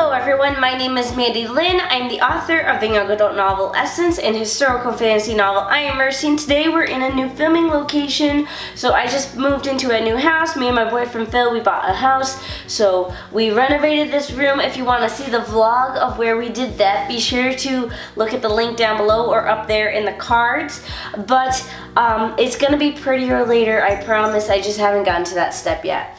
Hello everyone, my name is Mandi Lynn. I'm the author of the young adult novel Essence and historical fantasy novel I Am Mercy. And today we're in a new filming location. So I just moved into a new house. Me and my boyfriend Phil, we bought a house. So we renovated this room. If you want to see the vlog of where we did that, be sure to look at the link down below or up there in the cards. But it's gonna be prettier later, I promise. I just haven't gotten to that step yet.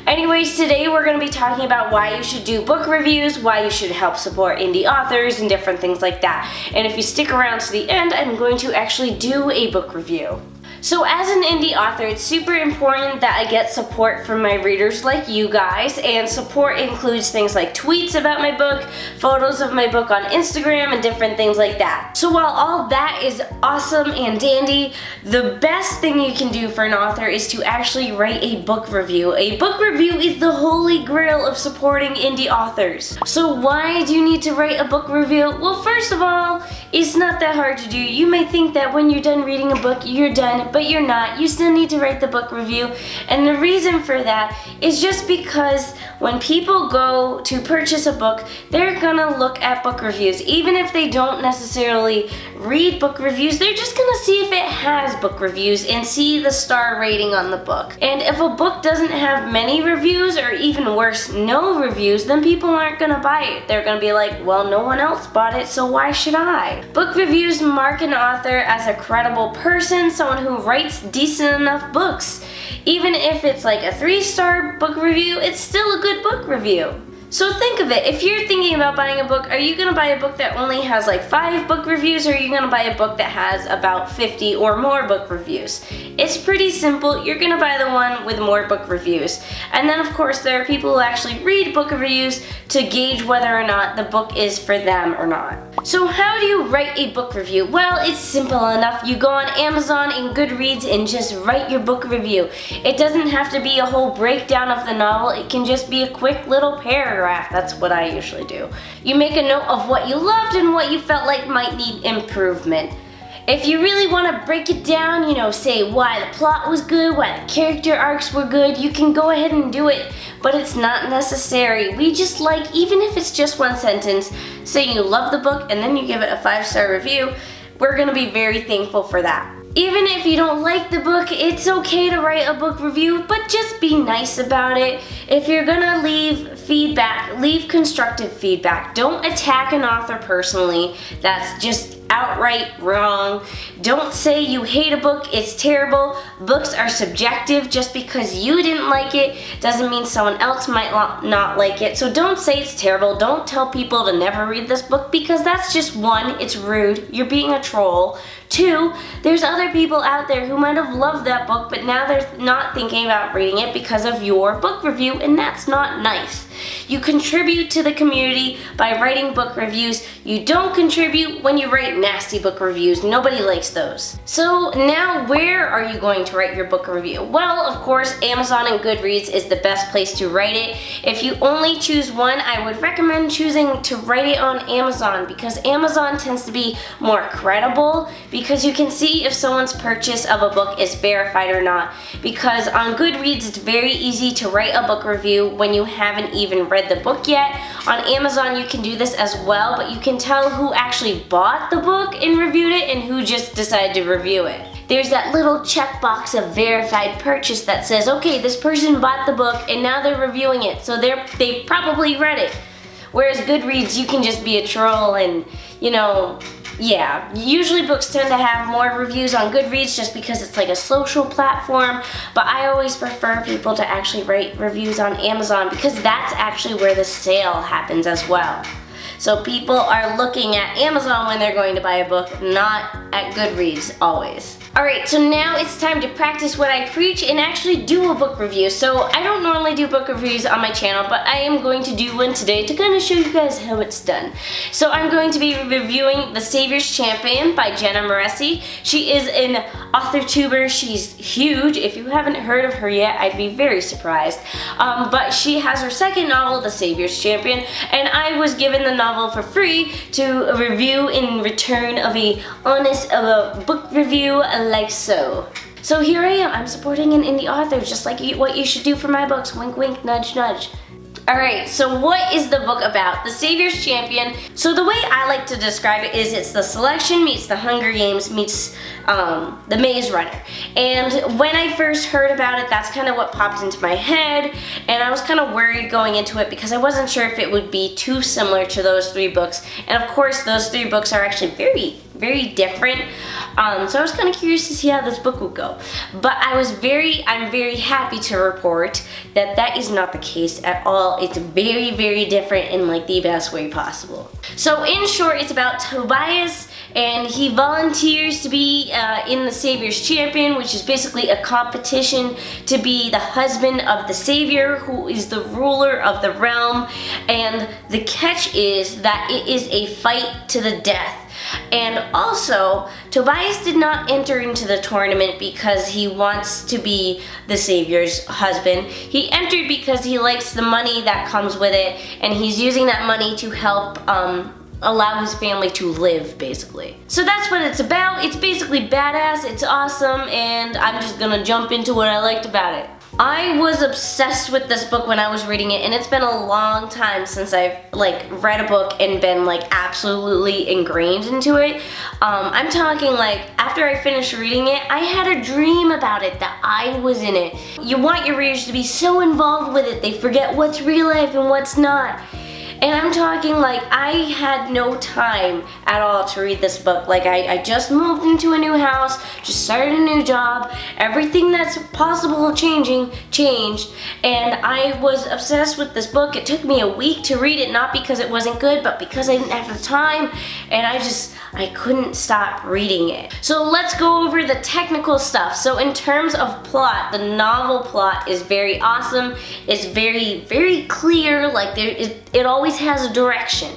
Anyways, today we're going to be talking about why you should do book reviews, why you should help support indie authors, and different things like that. And if you stick around to the end, I'm going to actually do a book review. So as an indie author, it's super important that I get support from my readers like you guys, and support includes things like tweets about my book, photos of my book on Instagram, and different things like that. So while all that is awesome and dandy, the best thing you can do for an author is to actually write a book review. A book review is the holy grail of supporting indie authors. So why do you need to write a book review? Well, first of all, it's not that hard to do. You may think that when you're done reading a book, you're done, but you're not. You still need to write the book review. And the reason for that is just because when people go to purchase a book, they're gonna look at book reviews. Even if they don't necessarily read book reviews, they're just gonna see if it has book reviews and see the star rating on the book. And if a book doesn't have many reviews, or even worse, no reviews, then people aren't gonna buy it. They're gonna be like, well, no one else bought it, so why should I? Book reviews mark an author as a credible person, someone who writes decent enough books. Even if it's like a 3-star book review, it's still a good book review. So think of it, if you're thinking about buying a book, are you gonna buy a book that only has like 5 book reviews, or are you gonna buy a book that has about 50 or more book reviews? It's pretty simple, you're gonna buy the one with more book reviews. And then of course there are people who actually read book reviews to gauge whether or not the book is for them or not. So how do you write a book review? Well, it's simple enough. You go on Amazon and Goodreads and just write your book review. It doesn't have to be a whole breakdown of the novel, it can just be a quick little paragraph. That's what I usually do. You make a note of what you loved and what you felt like might need improvement. If you really want to break it down, you know, say why the plot was good, why the character arcs were good, you can go ahead and do it, but it's not necessary. We just like, even if it's just one sentence, saying you love the book and then you give it a 5-star review, we're gonna be very thankful for that. Even if you don't like the book, it's okay to write a book review, but just be nice about it. If you're gonna leave feedback, leave constructive feedback. Don't attack an author personally. That's just outright wrong. Don't say you hate a book, it's terrible. Books are subjective. Just because you didn't like it doesn't mean someone else might not like it. So don't say it's terrible. Don't tell people to never read this book, because that's just, 1, it's rude. You're being a troll. 2, there's other people out there who might have loved that book, but now they're not thinking about reading it because of your book review, and that's not nice. You contribute to the community by writing book reviews. You don't contribute when you write nasty book reviews. Nobody likes those. So now, where are you going to write your book review? Well, of course, Amazon and Goodreads is the best place to write it. If you only choose one, I would recommend choosing to write it on Amazon, because Amazon tends to be more credible, because you can see if someone's purchase of a book is verified or not. Because on Goodreads, it's very easy to write a book review when you haven't even read the book yet. On Amazon, you can do this as well, but you can tell who actually bought the book and reviewed it and who just decided to review it. There's that little checkbox of verified purchase that says, okay, this person bought the book and now they're reviewing it, so they probably read it. Whereas Goodreads, you can just be a troll and, you know, yeah, usually books tend to have more reviews on Goodreads just because it's like a social platform, but I always prefer people to actually write reviews on Amazon, because that's actually where the sale happens as well. So people are looking at Amazon when they're going to buy a book, not at Goodreads always. Alright, so now it's time to practice what I preach and actually do a book review. So I don't normally do book reviews on my channel, but I am going to do one today to kind of show you guys how it's done. So I'm going to be reviewing The Savior's Champion by Jenna Moreci. She is an authortuber. She's huge. If you haven't heard of her yet, I'd be very surprised. But she has her second novel, The Savior's Champion, and I was given the novel for free to review in return of a book review like so. So here I am, I'm supporting an indie author, just like what you should do for my books. Wink wink, nudge nudge. Alright, so what is the book about? The Savior's Champion. So the way I like to describe it is it's the Selection meets the Hunger Games meets the Maze Runner. And when I first heard about it, that's kind of what popped into my head, and I was kind of worried going into it because I wasn't sure if it would be too similar to those 3 books. And of course, those 3 books are actually very different. So I was kind of curious to see how this book would go. But I'm very happy to report that that is not the case at all. It's very different in like the best way possible. So in short, it's about Tobias, and he volunteers to be in the Savior's Champion, which is basically a competition to be the husband of the Savior, who is the ruler of the realm. And the catch is that it is a fight to the death. And also, Tobias did not enter into the tournament because he wants to be the Savior's husband. He entered because he likes the money that comes with it, and he's using that money to help allow his family to live, basically. So that's what it's about. It's basically badass, it's awesome, and I'm just gonna jump into what I liked about it. I was obsessed with this book when I was reading it, and it's been a long time since I've like read a book and been like absolutely ingrained into it. I'm talking like after I finished reading it, I had a dream about it, that I was in it. You want your readers to be so involved with it, they forget what's real life and what's not. And I'm talking like I had no time at all to read this book. Like I just moved into a new house, just started a new job, everything that's possible changed, and I was obsessed with this book. It took me a week to read it, not because it wasn't good, but because I didn't have the time, and I couldn't stop reading it. So let's go over the technical stuff. So in terms of plot, the novel plot is very awesome. It's very clear, like it always has a direction,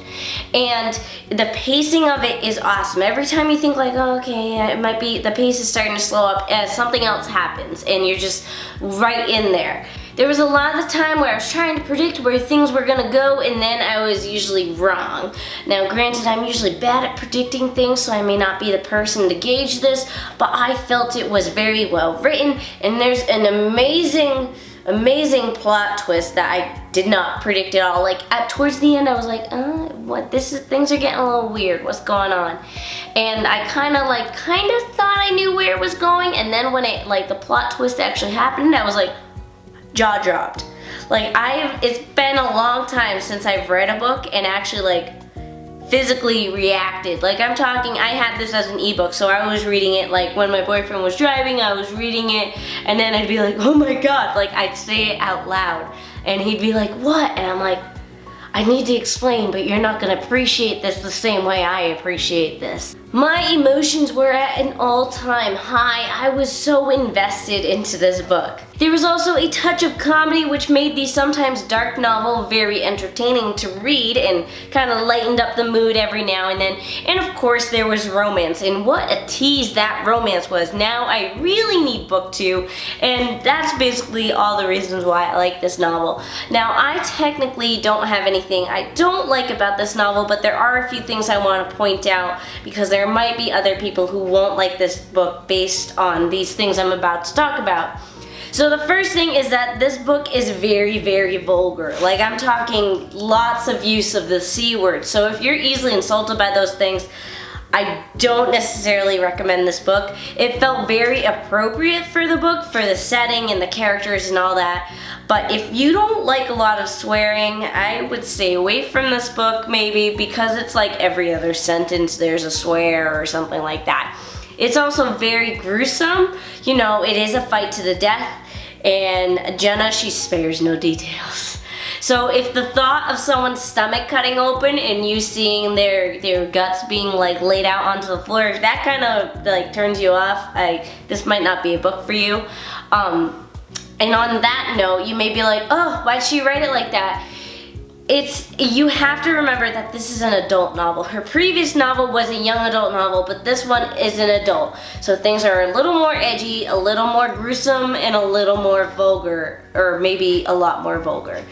and the pacing of it is awesome. Every time you think like, oh, okay, it might be, the pace is starting to slow up, something else happens and you're just right in there. There was a lot of the time where I was trying to predict where things were gonna go, and then I was usually wrong. Now granted, I'm usually bad at predicting things, so I may not be the person to gauge this, but I felt it was very well written, and there's an amazing plot twist that I did not predict at all. Like towards the end I was like, things are getting a little weird, what's going on? And I kind of thought I knew where it was going, and then when the plot twist actually happened, I was like, jaw dropped. Like it's been a long time since I've read a book and actually like physically reacted. Like I'm talking, I had this as an ebook, so I was reading it like when my boyfriend was driving, I was reading it, and then I'd be like, oh my god, like I'd say it out loud, and he'd be like, what? And I'm like, I need to explain, but you're not gonna appreciate this the same way I appreciate this. My emotions were at an all-time high. I was so invested into this book. There was also a touch of comedy, which made the sometimes dark novel very entertaining to read and kind of lightened up the mood every now and then. And of course there was romance, and what a tease that romance was. Now I really need book 2, and that's basically all the reasons why I like this novel. Now I technically don't have anything I don't like about this novel, but there are a few things I want to point out because there might be other people who won't like this book based on these things I'm about to talk about. So the first thing is that this book is very vulgar. Like I'm talking lots of use of the C word. So if you're easily insulted by those things, I don't necessarily recommend this book. It felt very appropriate for the book, for the setting and the characters and all that. But if you don't like a lot of swearing, I would stay away from this book maybe, because it's like every other sentence there's a swear or something like that. It's also very gruesome. You know, it is a fight to the death, and Jenna, she spares no details. So if the thought of someone's stomach cutting open and you seeing their guts being like laid out onto the floor, if that kind of like turns you off, this might not be a book for you. And on that note, you may be like, oh, why'd she write it like that? You have to remember that this is an adult novel. Her previous novel was a young adult novel, but this one is an adult. So things are a little more edgy, a little more gruesome, and a little more vulgar, or maybe a lot more vulgar.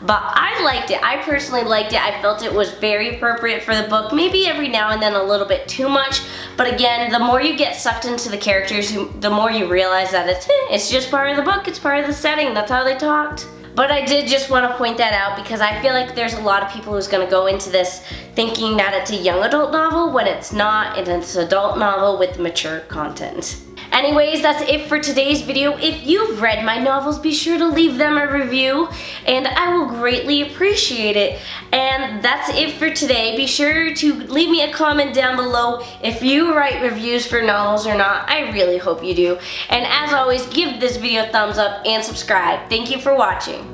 But I liked it. I personally liked it. I felt it was very appropriate for the book. Maybe every now and then a little bit too much. But again, the more you get sucked into the characters, the more you realize that it's just part of the book. It's part of the setting. That's how they talked. But I did just want to point that out because I feel like there's a lot of people who's going to go into this thinking that it's a young adult novel when it's not, and it's an adult novel with mature content. Anyways, that's it for today's video. If you've read my novels, be sure to leave them a review, and I will greatly appreciate it. And that's it for today. Be sure to leave me a comment down below if you write reviews for novels or not. I really hope you do. And as always, give this video a thumbs up and subscribe. Thank you for watching.